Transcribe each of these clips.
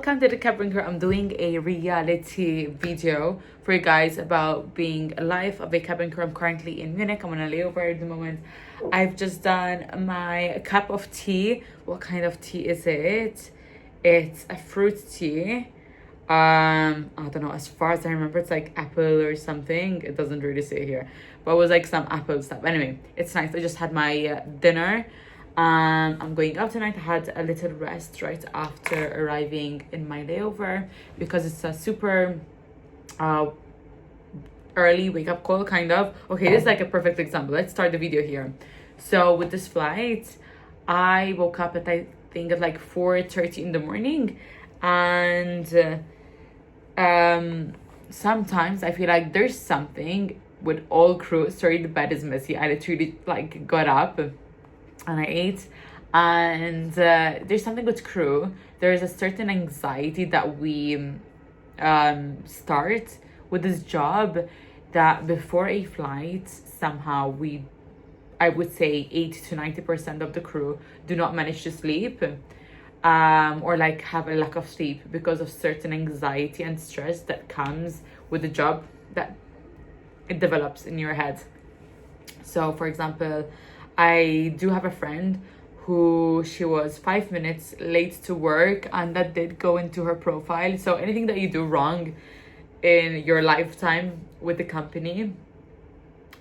welcome to the cabin crew. I'm doing a reality video for you guys about being a life of a cabin crew. I'm currently in Munich. I'm on a layover at the moment. I've just done my cup of tea. What kind of tea is it? It's a fruit tea. I don't know, as far as I remember, it's like apple or something. It doesn't really say here, but it was like some apple stuff. Anyway, it's nice. I just had my dinner. I'm going out tonight. I had a little rest right after arriving in my layover because it's a super early wake up call, kind of. Okay, this is like a perfect example. Let's start the video here. So with this flight, I woke up at, I think, at like 4:30 in the morning, and sometimes I feel like there's something with all crew. Sorry, the bed is messy. I literally like got up and I ate, and there's something with crew. There's a certain anxiety that we start with this job, that before a flight somehow I would say 80 to 90% of the crew do not manage to sleep, or like have a lack of sleep because of certain anxiety and stress that comes with the job, that it develops in your head. So for example, I do have a friend who she was 5 minutes late to work, and that did go into her profile. So anything that you do wrong in your lifetime with the company,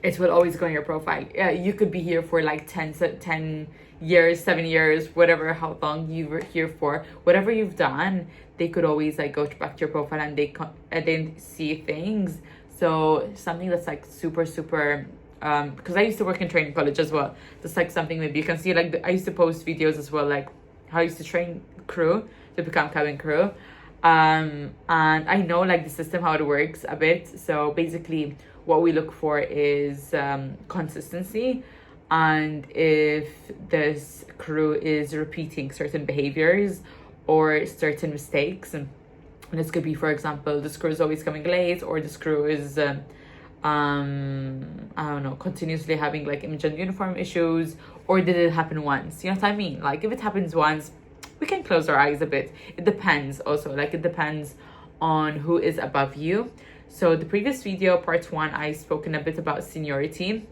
it will always go in your profile. Yeah, you could be here for like 10 years, 7 years, whatever, how long you were here for. Whatever you've done, they could always like go back to your profile and they see things. So something that's like super because I used to work in training college as well. That's like something maybe you can see, like I used to post videos as well, like how I used to train crew to become cabin crew. And I know like the system, how it works a bit. So basically what we look for is consistency, and if this crew is repeating certain behaviors or certain mistakes, and this could be, for example, this crew is always coming late, or this crew is I don't know, continuously having like image and uniform issues, or did it happen once? You know what I mean? Like if it happens once, we can close our eyes a bit. It depends also, like it depends on who is above you. So the previous video, part 1, I spoken a bit about seniority,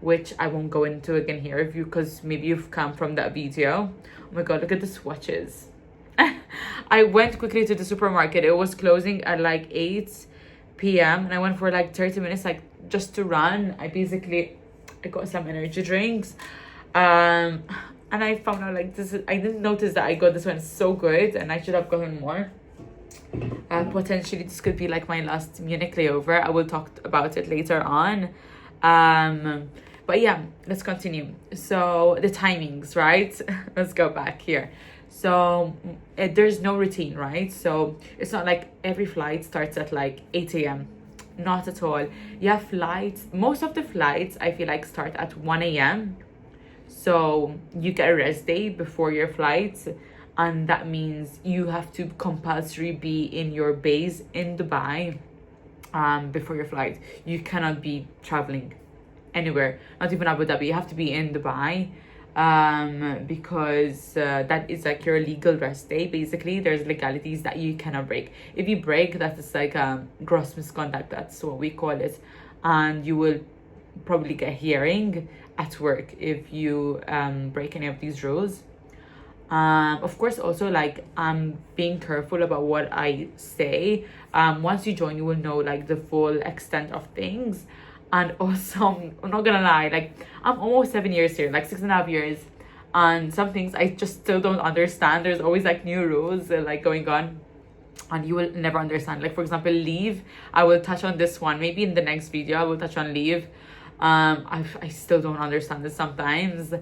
which I won't go into again here if you, because maybe you've come from that video. Oh my god, look at the swatches. I went quickly to the supermarket. It was closing at like 8 p.m. and I went for like 30 minutes, like just to run. I got some energy drinks, and I found out like I didn't notice that I got this one so good, and I should have gotten more. Potentially this could be like my last Munich layover. I will talk about it later on. But yeah, let's continue. So the timings, right? Let's go back here. So there's no routine, right? So it's not like every flight starts at like 8 a.m. Not at all. You have flights, most of the flights I feel like start at 1 a.m. So you get a rest day before your flights, and that means you have to compulsory be in your base in Dubai before your flight. You cannot be traveling anywhere, not even Abu Dhabi. You have to be in Dubai, because that is like your legal rest day. Basically, there's legalities that you cannot break. If you break, that is like gross misconduct, that's what we call it, and you will probably get a hearing at work if you break any of these rules. Of course, also like I'm being careful about what I say. Once you join, you will know like the full extent of things. And also, I'm not gonna lie, like I'm almost 7 years here, like 6.5 years, and some things I just still don't understand. There's always like new rules like going on, and you will never understand. Like for example, leave. I will touch on this one maybe in the next video. I will touch on leave. I still don't understand this sometimes.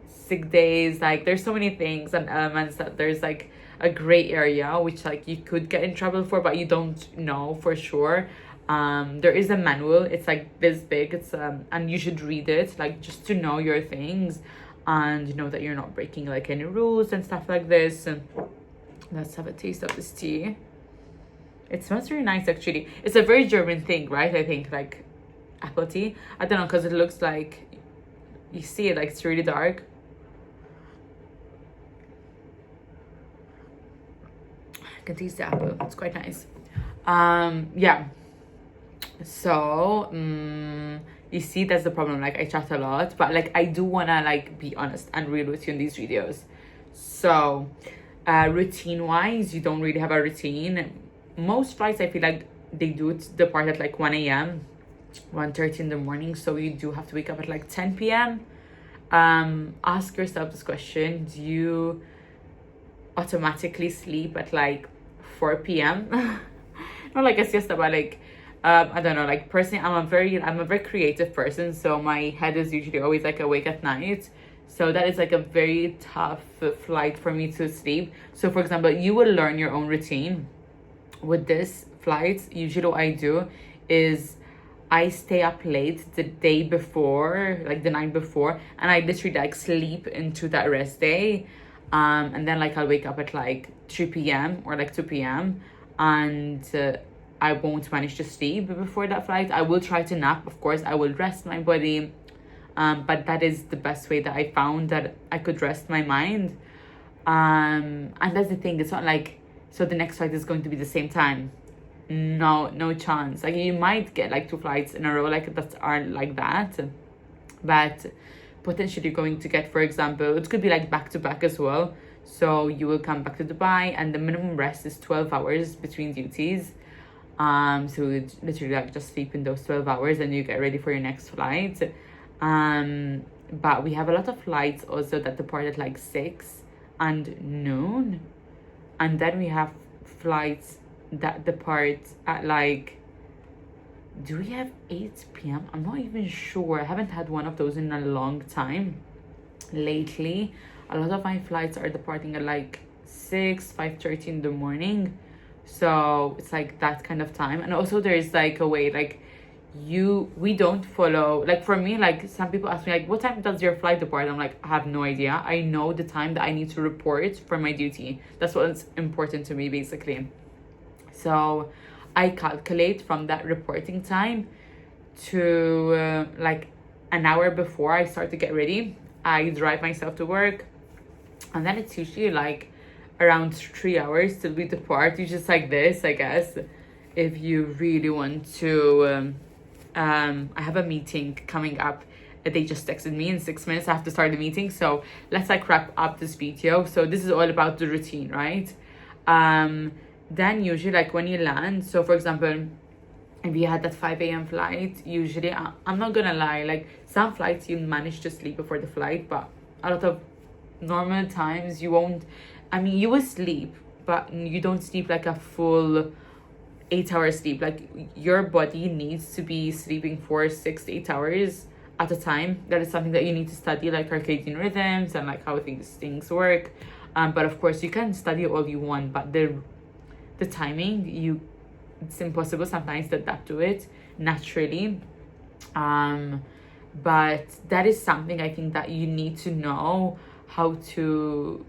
Sick days, like there's so many things and elements that there's like a gray area which like you could get in trouble for, but you don't know for sure. There is a manual, it's like this big, it's and you should read it, like just to know your things and you know that you're not breaking like any rules and stuff like this. Let's have a taste of this tea. It smells really nice actually. It's a very German thing, right? I think like apple tea. I don't know, because it looks like, you see it, like it's really dark. can taste the apple. It's quite nice. Yeah. So, you see, that's the problem. Like, I chat a lot, but like, I do wanna like be honest and real with you in these videos. So, routine wise, you don't really have a routine. Most flights, I feel like they do depart at like 1 a.m., 1:30 in the morning. So you do have to wake up at like 10 p.m. Ask yourself this question: do you automatically sleep at like 4 p.m.? Not like a siesta, but like I don't know, like personally I'm a very creative person, so my head is usually always like awake at night. So that is like a very tough flight for me to sleep. So for example, you will learn your own routine with this flight. Usually what I do is I stay up late the day before, like the night before, and I literally like sleep into that rest day. And then like I'll wake up at like 3 p.m. or like 2 p.m. and I won't manage to sleep before that flight. I will try to nap, of course. I will rest my body. But that is the best way that I found that I could rest my mind. And that's the thing. It's not like, so the next flight is going to be the same time. No chance. Like you might get like 2 flights in a row like that are like that. But potentially going to get, for example, it could be like back to back as well. So you will come back to Dubai and the minimum rest is 12 hours between duties. So you literally like just sleep in those 12 hours and you get ready for your next flight. But we have a lot of flights also that depart at like 6 and noon. And then we have flights that depart at like, do we have 8 p.m.? I'm not even sure. I haven't had one of those in a long time. Lately, a lot of my flights are departing at like 6, 5:30 in the morning. So it's like that kind of time. And also there's like a way, like we don't follow, like for me, like some people ask me like, what time does your flight depart? I'm like, I have no idea. I know the time that I need to report for my duty. That's what's important to me basically. So I calculate from that reporting time to like an hour before I start to get ready. I drive myself to work, and then it's usually like around 3 hours till we depart. You just like this, I guess, if you really want to. I have a meeting coming up. They just texted me in 6 minutes. I have to start the meeting, so let's like wrap up this video. So this is all about the routine, right? Then usually like when you land, so for example, if you had that 5 a.m. flight, usually I'm not gonna lie, like some flights you manage to sleep before the flight, but a lot of normal times you won't. I mean, you will sleep, but you don't sleep like a full 8-hour sleep. Like your body needs to be sleeping for 6 to 8 hours at a time. That is something that you need to study, like circadian rhythms and like how things work. But of course you can study all you want, but the timing, it's impossible sometimes to adapt to it naturally. But that is something I think that you need to know how to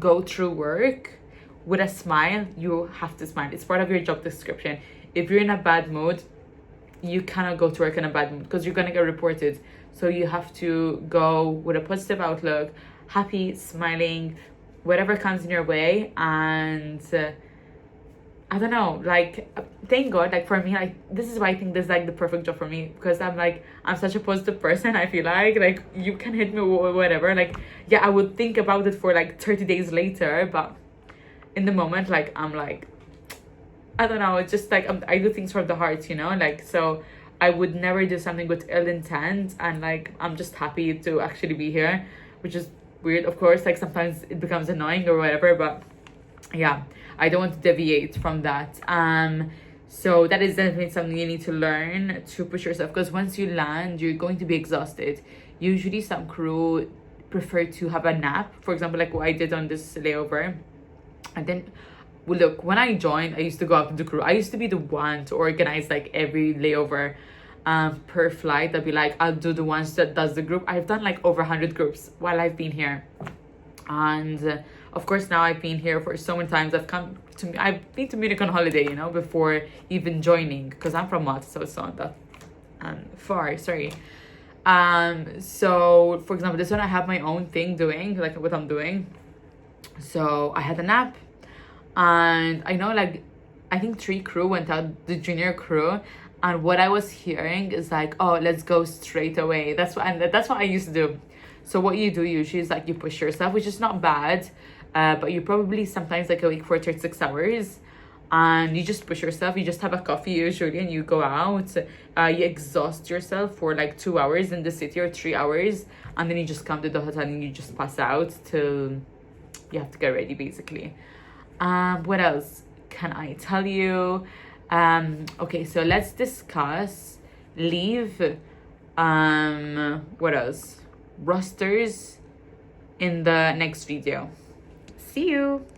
go through work with a smile. You have to smile. It's part of your job description. If you're in a bad mood, you cannot go to work in a bad mood because you're gonna get reported. So you have to go with a positive outlook, happy, smiling, whatever comes in your way. And I don't know, like thank God, like for me, like this is why I think this is like the perfect job for me, because I'm such a positive person. I feel like you can hit me with whatever, like yeah, I would think about it for like 30 days later, but in the moment, like I'm like, I don't know, it's just like I do things from the heart, you know, like, so I would never do something with ill intent, and like I'm just happy to actually be here, which is weird, of course, like sometimes it becomes annoying or whatever, but yeah, I don't want to deviate from that. So that is definitely something you need to learn to push yourself, because once you land, you're going to be exhausted. Usually some crew prefer to have a nap, for example, like what I did on this layover. And then, well, look, when I joined, I used to go up to the crew. I used to be the one to organize like every layover per flight. I'd be like, I'll do the ones that does the group. I've done like over 100 groups while I've been here. And of course, now I've been here for so many times. I've been to Munich on holiday, you know, before even joining, because I'm from Malta, so it's not that far, sorry. So for example, this one I have my own thing doing, like what I'm doing. So I had a nap, And I know, like, I think 3 crew went out, the junior crew, and what I was hearing is like, oh, let's go straight away. That's what I used to do. So what you do usually is like you push yourself, which is not bad, but you probably sometimes like awake for 36 hours, and you just push yourself. You just have a coffee usually, and you go out. You exhaust yourself for like 2 hours in the city or 3 hours, and then you just come to the hotel and you just pass out till you have to get ready, basically. What else can I tell you? Okay, so let's discuss leave. What else? Rosters in the next video. See you.